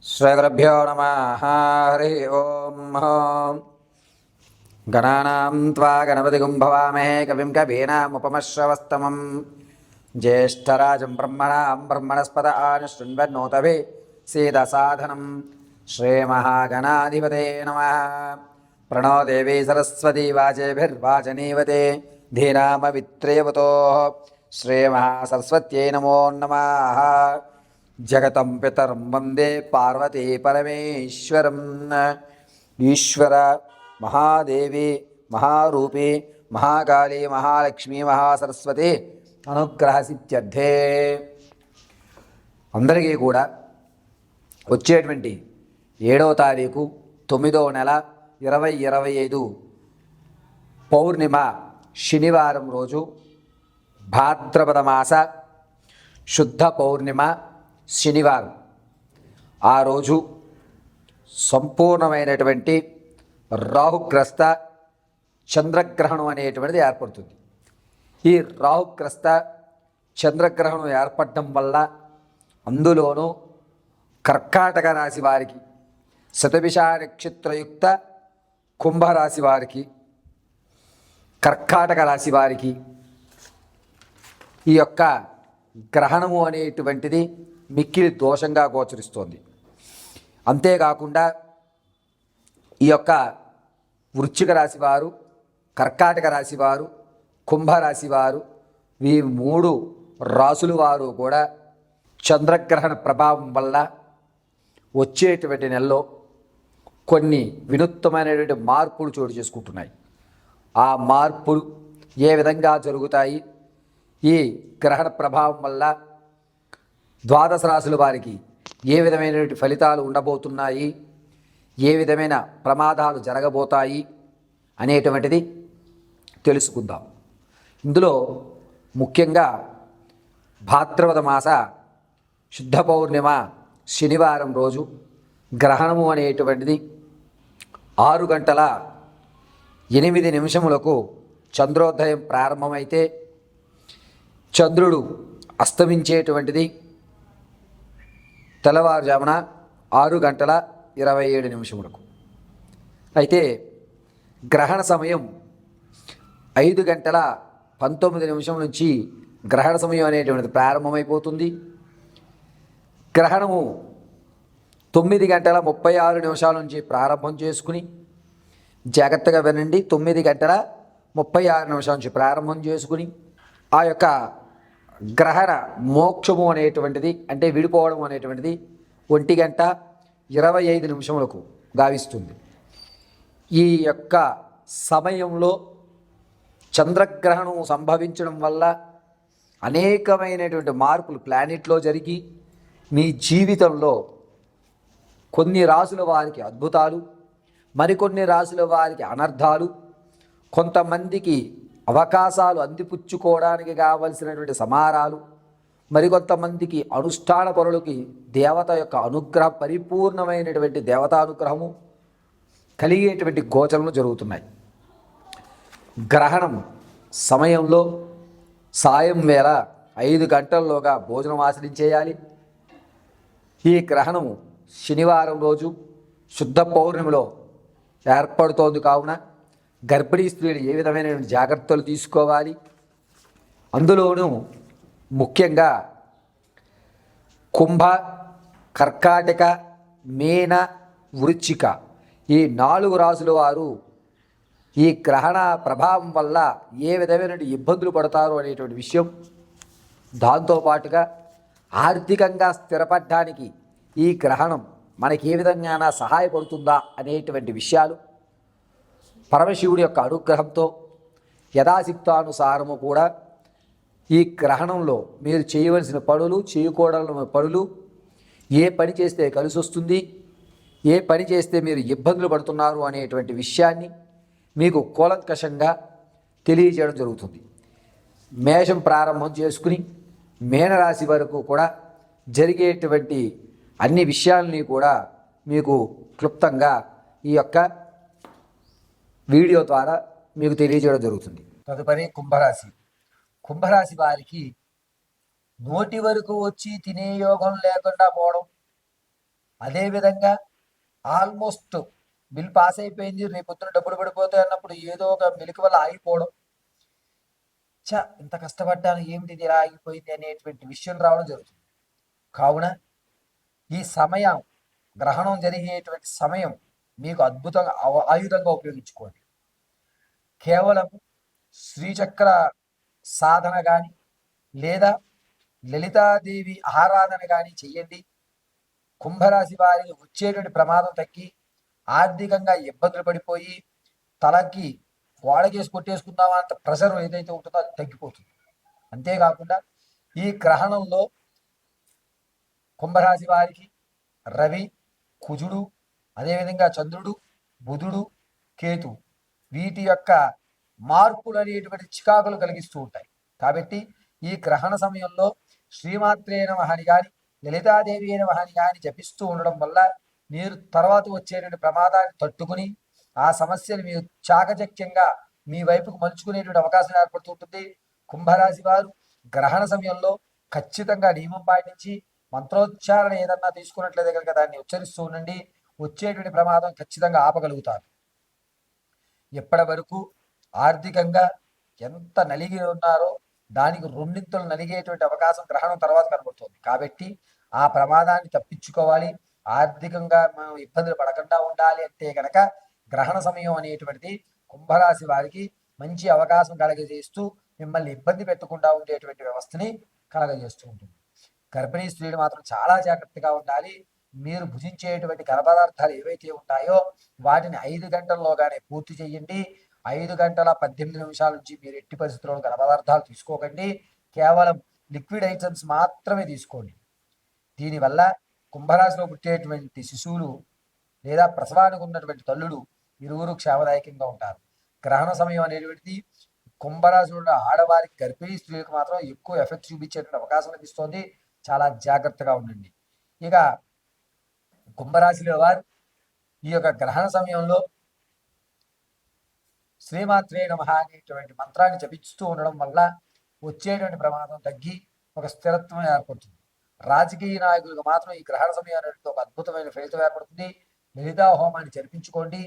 శ్రీగురుభ్యో నమః. హరి ఓం. గణానాం త్వా గణపతిగుం భవామహే కవిం కవీనాముపమశ్రవస్తమం జ్యేష్ఠరాజం బ్రహ్మణాం బ్రహ్మణస్పద ఆనుశృణ్వన్నోతభి సీదసాధనం. శ్రీమహాగణాధిపతే నమః. ప్రణో దేవీ సరస్వతీ వాచేభిర్వాచనీవతే ధీనామవిత్రేవతో. శ్రీమహాసరస్వత్యై నమో నమః. జగతం పితరం వందే పార్వతీ పరమేశ్వరం. ఈశ్వర మహాదేవి మహారూపి మహాకాళీ మహాలక్ష్మి మహాసరస్వతి అనుగ్రహ సిద్ధ్యర్థే. అందరికీ కూడా వచ్చేటువంటి 7వ తారీఖు 9వ నెల 2025 పౌర్ణిమ శనివారం రోజు భాద్రపద మాస శుద్ధ పౌర్ణిమ శనివారం. ఆ రోజు సంపూర్ణమైనటువంటి రాహుగ్రస్త చంద్రగ్రహణం అనేటువంటిది ఏర్పడుతుంది. ఈ రాహుగ్రస్త చంద్రగ్రహణం ఏర్పడడం వల్ల అందులోనూ కర్కాటక రాశి వారికి, శతభిష నక్షత్రయుక్త కుంభరాశి వారికి, కర్కాటక రాశి వారికి ఈ యొక్క గ్రహణము అనేటువంటిది మిక్కిలి దోషంగా గోచరిస్తోంది. అంతేకాకుండా ఈ యొక్క వృశ్చిక రాశి వారు, కర్కాటక రాశి వారు, కుంభరాశి వారు, ఈ 3 రాసుల వారు కూడా చంద్రగ్రహణ ప్రభావం వల్ల వచ్చేటువంటి నెలలో కొన్ని వినూత్నమైనటువంటి మార్పులు చోటు చేసుకుంటున్నాయి. ఆ మార్పులు ఏ విధంగా జరుగుతాయి, ఈ గ్రహణ ప్రభావం వల్ల ద్వాదశ రాశుల వారికి ఏ విధమైనటువంటి ఫలితాలు ఉండబోతున్నాయి, ఏ విధమైన ప్రమాదాలు జరగబోతాయి అనేటువంటిది తెలుసుకుందాం. ఇందులో ముఖ్యంగా భాద్రపద మాస శుద్ధ పౌర్ణిమ శనివారం రోజు గ్రహణము అనేటువంటిది 6:08 చంద్రోదయం ప్రారంభమైతే చంద్రుడు అస్తమించేటువంటిది తెల్లవారుజామున 6:27. అయితే గ్రహణ సమయం 5:19 నుంచి గ్రహణ సమయం అనేటువంటిది ప్రారంభమైపోతుంది. గ్రహణము 9:36 నుంచి ప్రారంభం చేసుకుని, జాగ్రత్తగా వినండి, 9:36 నుంచి ప్రారంభం చేసుకుని ఆ యొక్క గ్రహణ మోక్షము అనేటువంటిది, అంటే విడిపోవడం అనేటువంటిది 1:25 గావిస్తుంది. ఈ యొక్క సమయంలో చంద్రగ్రహణం సంభవించడం వల్ల అనేకమైనటువంటి మార్పులు ప్లానెట్లో జరిగి మీ జీవితంలో కొన్ని రాసుల వారికి అద్భుతాలు, మరికొన్ని రాసుల వారికి అనర్థాలు, కొంతమందికి అవకాశాలు అందిపుచ్చుకోవడానికి కావలసినటువంటి సమారాలు, మరికొంతమందికి అనుష్ఠాన పరులకి దేవత యొక్క అనుగ్రహం, పరిపూర్ణమైనటువంటి దేవతానుగ్రహము కలిగేటువంటి గోచరలు జరుగుతున్నాయి. గ్రహణం సమయంలో సాయం వేళ 5 గంటల్లోగా భోజనం ఆచరించేయాలి. ఈ గ్రహణము శనివారం రోజు శుద్ధ పౌర్ణమిలో ఏర్పడుతోంది కావున గర్భిణీ స్త్రీలు ఏ విధమైన జాగ్రత్తలు తీసుకోవాలి, అందులోనూ ముఖ్యంగా కుంభ, కర్కాటక, మీన, వృశ్చిక ఈ 4 రాసుల వారు ఈ గ్రహణ ప్రభావం వల్ల ఏ విధమైన ఇబ్బందులు పడతారు అనేటువంటి విషయం, దాంతోపాటుగా ఆర్థికంగా స్థిరపడడానికి ఈ గ్రహణం మనకి ఏ విధంగా సహాయపడుతుందా అనేటువంటి విషయాలు పరమశివుడి యొక్క అనుగ్రహంతో యథాశక్తానుసారము కూడా ఈ గ్రహణంలో మీరు చేయవలసిన పనులు, చేయకూడని పనులు, ఏ పని చేస్తే కలిసి వస్తుంది, ఏ పని చేస్తే మీరు ఇబ్బందులు పడుతున్నారు అనేటువంటి విషయాన్ని మీకు కూలంకషంగా తెలియజేయడం జరుగుతుంది. మేషం ప్రారంభం చేసుకుని మీనరాశి వరకు కూడా జరిగేటువంటి అన్ని విషయాలని కూడా మీకు క్లుప్తంగా ఈ యొక్క వీడియో ద్వారా మీకు తెలియజేయడం జరుగుతుంది. తదుపరి కుంభరాశి. కుంభరాశి వారికి నోటి వరకు వచ్చి తినే యోగం లేకుండా పోవడం, అదేవిధంగా ఆల్మోస్ట్ బిల్ పాస్ అయిపోయింది, రేపు పొద్దున డబ్బులు పడిపోతాయి అన్నప్పుడు ఏదో ఒక మెలిక వల్ల ఆగిపోవడం, ఇంత కష్టపడ్డాను ఏమిటి ఇది ఇలా ఆగిపోయింది అనేటువంటి విషయం రావడం జరుగుతుంది. కావున ఈ సమయం, గ్రహణం జరిగేటువంటి సమయం మీకు అద్భుతంగా ఆయుధంగా ఉపయోగించుకోండి. కేవలం శ్రీచక్ర సాధన కానీ లేదా లలితాదేవి ఆరాధన కానీ చెయ్యండి. కుంభరాశి వారికి వచ్చేటువంటి ప్రమాదం తగ్గి ఆర్థికంగా ఇబ్బందులు పడిపోయి తలకి గోడకేసి కొట్టేసుకుందామా అంత ప్రెషర్ ఏదైతే ఉంటుందో అది తగ్గిపోతుంది. అంతేకాకుండా ఈ గ్రహణంలో కుంభరాశి వారికి రవి, కుజుడు, అదేవిధంగా చంద్రుడు, బుధుడు, కేతు వీటి యొక్క మార్పులు అనేటువంటి చికాకులు కలిగిస్తూ ఉంటాయి. కాబట్టి ఈ గ్రహణ సమయంలో శ్రీమాత్రే నమః అని కానీ లలితాదేవి నమః అని కానీ జపిస్తూ ఉండడం వల్ల మీరు తర్వాత వచ్చేటువంటి ప్రమాదాన్ని తట్టుకుని ఆ సమస్యను మీరు చాకచక్యంగా మీ వైపుకు మలుచుకునేటువంటి అవకాశం ఏర్పడుతుంటుంది. కుంభరాశి వారు గ్రహణ సమయంలో ఖచ్చితంగా నియమం పాటించి మంత్రోచ్చారణ ఏదన్నా తీసుకున్నట్లయితే కనుక దాన్ని ఉచ్చరిస్తూ ఉండండి. వచ్చేటువంటి ప్రమాదం ఖచ్చితంగా ఆపగలుగుతారు. ఎప్పటి వరకు ఆర్థికంగా ఎంత నలిగి ఉన్నారో దానికి రెండింతలు నలిగేటువంటి అవకాశం గ్రహణం తర్వాత కనబడుతుంది. కాబట్టి ఆ ప్రమాదాన్ని తప్పించుకోవాలి, ఆర్థికంగా మనం ఇబ్బందులు పడకుండా ఉండాలి అంటే కనుక గ్రహణ సమయం అనేటువంటిది కుంభరాశి వారికి మంచి అవకాశం కలగజేస్తూ మిమ్మల్ని ఇబ్బంది పెట్టకుండా ఉండేటువంటి వ్యవస్థని కలగజేస్తూ ఉంటుంది. గర్భిణీ స్త్రీలు మాత్రం చాలా జాగ్రత్తగా ఉండాలి. మీరు భుజించేటువంటి ఘన పదార్థాలు ఏవైతే ఉంటాయో వాటిని 5 గంటల్లోగానే పూర్తి చేయండి. 5 గంటల 18 నిమిషాల నుంచి మీరు ఎట్టి పరిస్థితుల్లో ఘన పదార్థాలు తీసుకోకండి. కేవలం లిక్విడ్ ఐటమ్స్ మాత్రమే తీసుకోండి. దీనివల్ల కుంభరాశిలో పుట్టేటువంటి శిశువులు లేదా ప్రసవానికి ఉన్నటువంటి తల్లులు ఇరువురు క్షేమదాయకంగా ఉంటారు. గ్రహణ సమయం అనేటువంటిది కుంభరాశిలో ఆడవారికి, గర్భిణీ స్త్రీలకు మాత్రం ఎక్కువ ఎఫెక్ట్ చూపించేటువంటి అవకాశం లభిస్తుంది. చాలా జాగ్రత్తగా ఉండండి. ఇక కుంభరాశిలో వారు ఈ యొక్క గ్రహణ సమయంలో శ్రీమాత్రే నమః అనేటువంటి మంత్రాన్ని జపిస్తూ ఉండడం వల్ల వచ్చేటువంటి ప్రమాదం తగ్గి ఒక స్థిరత్వం ఏర్పడుతుంది. రాజకీయ నాయకులకు మాత్రం ఈ గ్రహణ సమయం ఒక అద్భుతమైన ఫలితం ఏర్పడుతుంది. లలితా హోమాన్ని జరిపించుకోండి.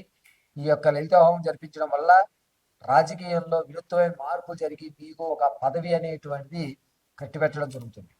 ఈ యొక్క లలితా హోమం జరిపించడం వల్ల రాజకీయంలో వినూత్నమైన మార్పు జరిగి మీకు ఒక పదవి అనేటువంటిది కట్టిపెట్టడం జరుగుతుంది.